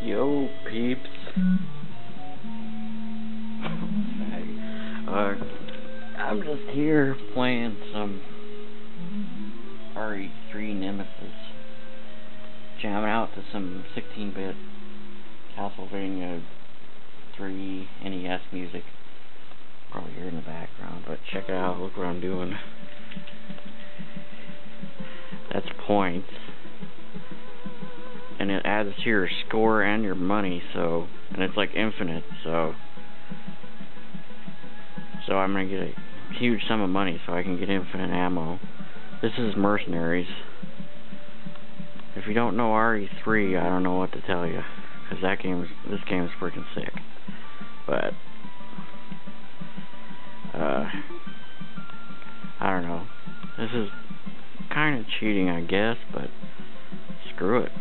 Yo, peeps. I'm just here playing some RE3 Nemesis. Jamming out to some 16-bit Castlevania 3 NES music. Probably here in the background, but check it out. Look what I'm doing. That's points. And it adds to your score and your money, so, and it's like infinite, so I'm gonna get a huge sum of money so I can get infinite ammo. This is Mercenaries. If you don't know RE3, I don't know what to tell you, because this game is freaking sick. But I don't know. This is kind of cheating, I guess, but screw it.